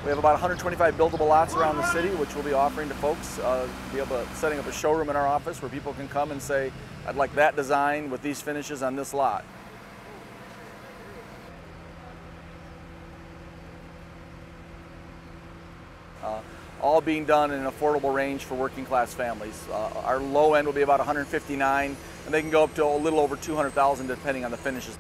We have about 125 buildable lots around the city, which we'll be offering to folks, setting up a showroom in our office where people can come and say, I'd like that design with these finishes on this lot. All being done in an affordable range for working class families. Our low end will be about $159,000, and they can go up to a little over $200,000 depending on the finishes.